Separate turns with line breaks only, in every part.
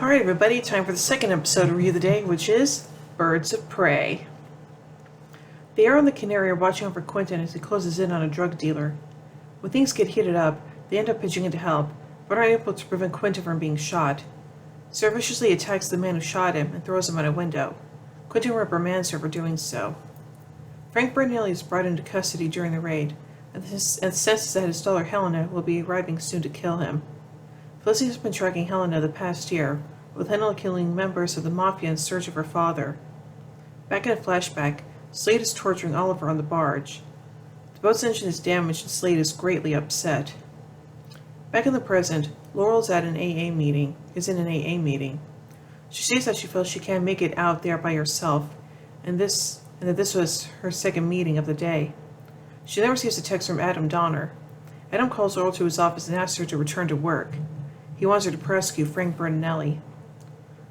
Alright everybody, time for the second episode of Review of the Day, which is Birds of Prey. The Arrow and the Canary are watching over Quentin as he closes in on a drug dealer. When things get heated up, they end up pitching in to help, but aren't able to prevent Quentin from being shot. Sarah viciously attacks the man who shot him and throws him out a window. Quentin reprimands her for doing so. Frank Bertinelli is brought into custody during the raid, and senses that his daughter Helena will be arriving soon to kill him. Felicity has been tracking Helena the past year, with Helena killing members of the Mafia in search of her father. Back in a flashback, Slade is torturing Oliver on the barge. The boat's engine is damaged and Slade is greatly upset. Back in the present, Laurel is in an AA meeting. She says that she feels she can't make it out there by herself, and that this was her second meeting of the day. She then receives a text from Adam Donner. Adam calls Laurel to his office and asks her to return to work. He wants her to prosecute Frank Bertinelli.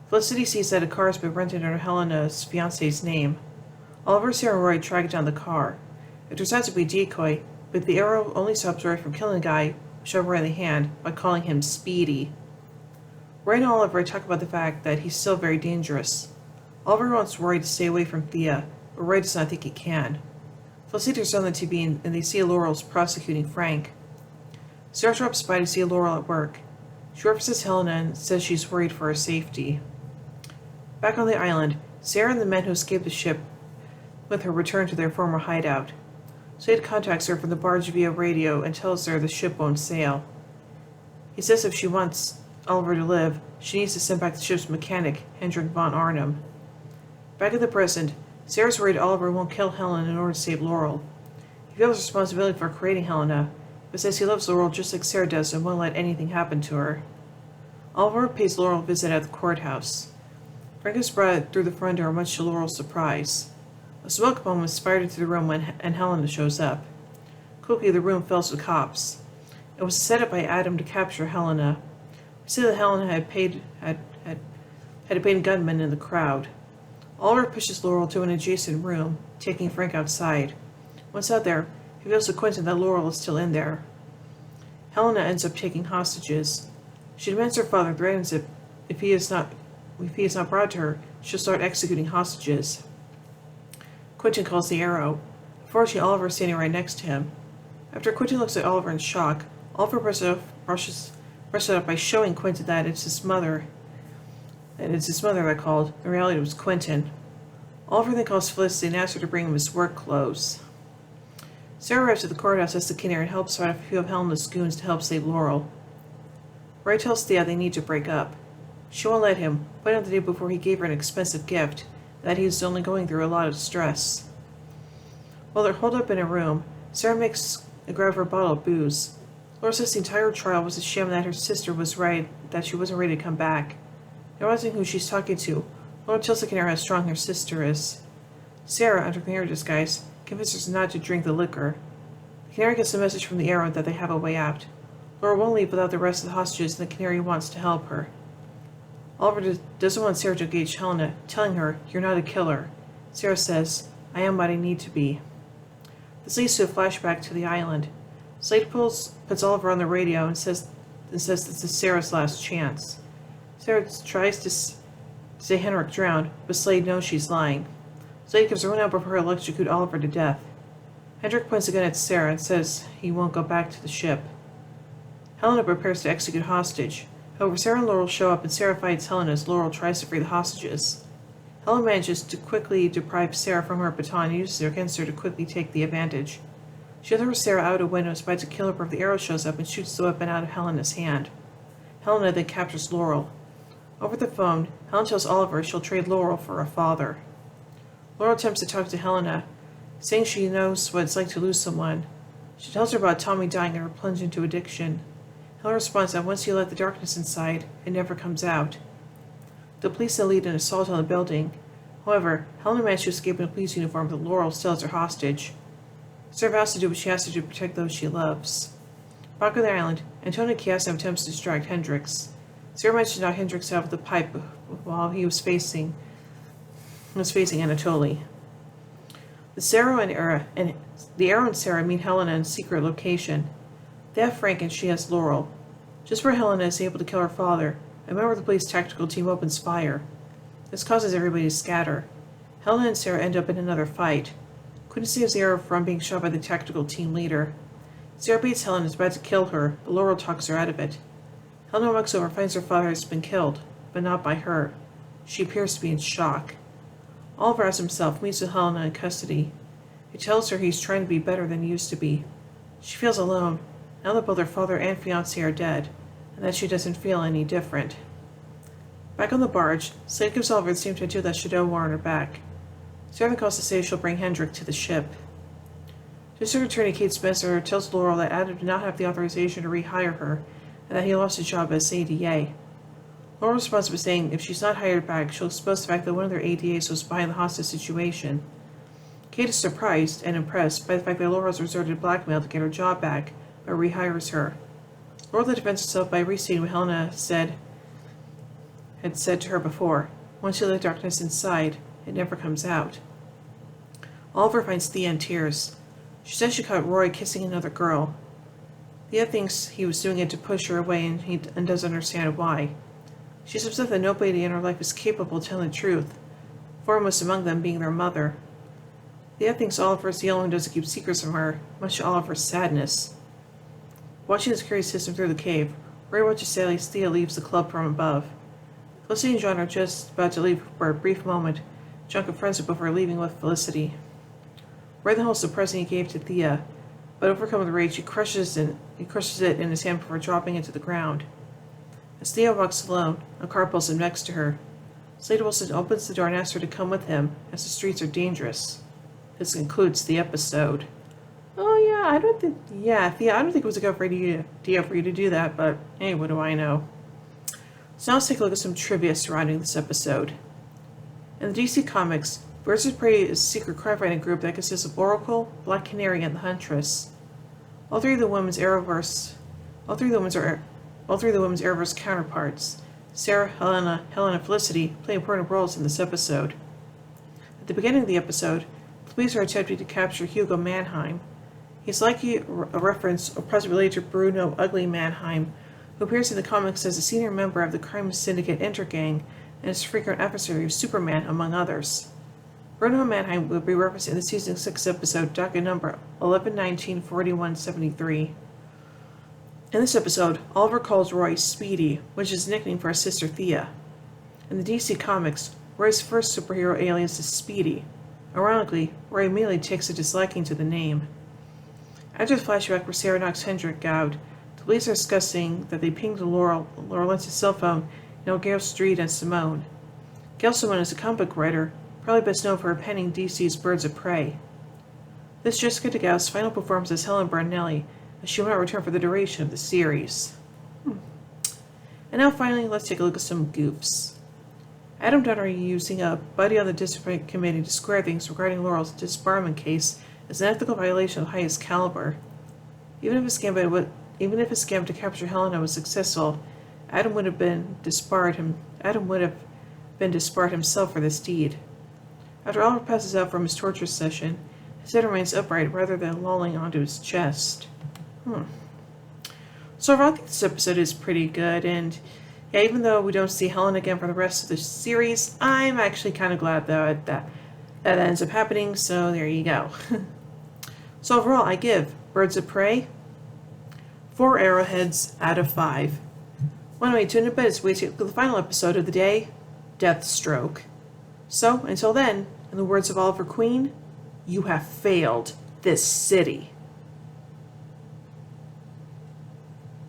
Felicity sees that a car has been rented under Helena's fiancé's name. Oliver, Sarah, and Roy track down the car. It turns out to be a decoy, but the Arrow only stops Roy from killing the guy, shove Roy in the hand, by calling him Speedy. Roy and Oliver talk about the fact that he's still very dangerous. Oliver wants Roy to stay away from Thea, but Roy does not think he can. Felicity turns on the TV and they see Laurel's prosecuting Frank. Sarah drops by to see Laurel at work. She references Helena and says she's worried for her safety. Back on the island, Sarah and the men who escaped the ship with her return to their former hideout. Slade contacts her from the barge via radio and tells her the ship won't sail. He says if she wants Oliver to live, she needs to send back the ship's mechanic, Hendrik von Arnhem. Back in the present, Sarah's worried Oliver won't kill Helena in order to save Laurel. He feels responsibility for creating Helena, but says he loves Laurel just like Sarah does and won't let anything happen to her. Oliver pays Laurel a visit at the courthouse. Frank is brought through the front door, much to Laurel's surprise. A smoke bomb is fired into the room and Helena shows up. Quickly, the room fills with cops. It was set up by Adam to capture Helena. We see that Helena had a paid gunman in the crowd. Oliver pushes Laurel to an adjacent room, taking Frank outside. Once out there, he reveals to Quentin that Laurel is still in there. Helena ends up taking hostages. She demands her father threatens that if he is not brought to her, she'll start executing hostages. Quentin calls the Arrow. Unfortunately, Oliver is standing right next to him. After Quentin looks at Oliver in shock, Oliver brushes it up by showing Quentin that it's his mother. And it's his mother that called. In reality, it was Quentin. Oliver then calls Felicity and asks her to bring him his work clothes. Sarah arrives at the courthouse as the Canary and helps fight off a few of Helena's goons to help save Laurel. Roy tells Thea they need to break up. She won't let him, but on the day before he gave her an expensive gift, that he was only going through a lot of stress. While they're holed up in a room, Sarah makes a grab for a bottle of booze. Laura says the entire trial was a sham and that her sister was right, that she wasn't ready to come back. Not realizing who she's talking to, Laura tells the Canary how strong her sister is. Sarah, under Canary disguise, convinces her not to drink the liquor. The Canary gets a message from the Arrow that they have a way out. Laura won't leave without the rest of the hostages and the Canary wants to help her. Oliver doesn't want Sarah to engage Helena, telling her, "You're not a killer." Sarah says, "I am what I need to be." This leads to a flashback to the island. Slade puts Oliver on the radio and says this is Sarah's last chance. Sarah tries to say Henrik drowned, but Slade knows she's lying. Slade gives her one out before her electrocute Oliver to death. Hendrik points a gun at Sarah and says he won't go back to the ship. Helena prepares to execute hostage. However, Sarah and Laurel show up and Sarah fights Helena as Laurel tries to free the hostages. Helena manages to quickly deprive Sarah from her baton and uses her against her to quickly take the advantage. She throws Sarah out a window and tries to kill her, but the Arrow shows up and shoots the weapon out of Helena's hand. Helena then captures Laurel. Over the phone, Helena tells Oliver she'll trade Laurel for a father. Laurel attempts to talk to Helena, saying she knows what it's like to lose someone. She tells her about Tommy dying and her plunge into addiction. Helena responds that once you let the darkness inside, it never comes out. The police then lead an assault on the building. However, Helena manages to escape in a police uniform, but Laurel still has her hostage. Sarah vows to do what she has to protect those she loves. Back on the island, Antonio Chiasson attempts to distract Hendricks. Sarah manages to knock Hendricks out with a pipe while he was facing Anatoly. The Arrow and Sarah meet Helena in a secret location. They have Frank and she has Laurel. Just where Helena is able to kill her father, a member of the police tactical team opens fire. This causes everybody to scatter. Helena and Sarah end up in another fight. Quentin saves Sarah from being shot by the tactical team leader. Sarah beats Helen and is about to kill her, but Laurel talks her out of it. Helena walks over and finds her father has been killed, but not by her. She appears to be in shock. Oliver as himself meets with Helena in custody. He tells her he's trying to be better than he used to be. She feels alone, now that both her father and fiancé are dead, and that she doesn't feel any different. Back on the barge, Slade gives Oliver the same tattoo that Shadow wore on her back. Sarah calls to say she'll bring Hendrik to the ship. District Attorney Kate Spencer tells Laurel that Adam did not have the authorization to rehire her, and that he lost his job as ADA. Laurel responds by saying if she's not hired back, she'll expose the fact that one of their ADAs was behind the hostage situation. Kate is surprised and impressed by the fact that Laurel has resorted to blackmail to get her job back, but rehires her. Laurel then defends herself by restating what Helena had said to her before. Once you let the darkness inside, it never comes out. Oliver finds Thea in tears. She says she caught Roy kissing another girl. Thea thinks he was doing it to push her away and doesn't understand why. She's upset that nobody in her life is capable of telling the truth, foremost among them being their mother. Thea thinks Oliver is the only one who doesn't keep secrets from her, much to Oliver's sadness. Watching the security system through the cave, Roy watches Sally as Thea leaves the club from above. Felicity and John are just about to leave for a brief moment. John confronts her before leaving with Felicity. Roy then holds the present he gave to Thea, but overcome with rage, he crushes it in his hand before dropping it to the ground. As Thea walks alone, a car pulls in next to her. Slade Wilson opens the door and asks her to come with him, as the streets are dangerous. This concludes the episode. Oh yeah, I don't think it was a good idea for you to do that, but hey, what do I know? So now let's take a look at some trivia surrounding this episode. In the DC Comics, Birds of Prey is a secret crime-fighting group that consists of Oracle, Black Canary, and the Huntress. All three of the women's Arrowverse counterparts, Sarah, Helena, and Felicity, play important roles in this episode. At the beginning of the episode, the police are attempting to capture Hugo Mannheim. He's likely a reference or possibly related to Bruno Ugly Mannheim, who appears in the comics as a senior member of the crime syndicate Intergang and is a frequent adversary of Superman, among others. Bruno Mannheim will be referenced in the season 6 episode docket number 11-19-41-73. In this episode, Oliver calls Roy Speedy, which is a nickname for his sister Thea. In the DC Comics, Roy's first superhero alias is Speedy. Ironically, Roy immediately takes a disliking to the name. After the flashback where Sarah knocks Hendrik out, the police are discussing that they pinged Laurel Lentz's cell phone in Gail Street and Simone. Gail Simone is a comic book writer, probably best known for her penning DC's Birds of Prey. This is Jessica DeGau's final performance as Helen Brunelli, as she will not return for the duration of the series. And now finally, let's take a look at some goofs. Adam Donnery using a buddy on the discipline committee to square things regarding Laurel's disbarment case is an ethical violation of the highest caliber. Even if his scam to capture Helena was successful, Adam would have been disbarred himself for this deed. After Oliver passes out from his torture session, his head remains upright rather than lolling onto his chest. So overall, I think this episode is pretty good, and yeah, even though we don't see Helen again for the rest of the series, I'm actually kind of glad though that ends up happening, so there you go. So overall, I give Birds of Prey 4 arrowheads out of 5. One way to tune in, but it's wait to the final episode of the day, Deathstroke. So, until then, in the words of Oliver Queen, you have failed this city.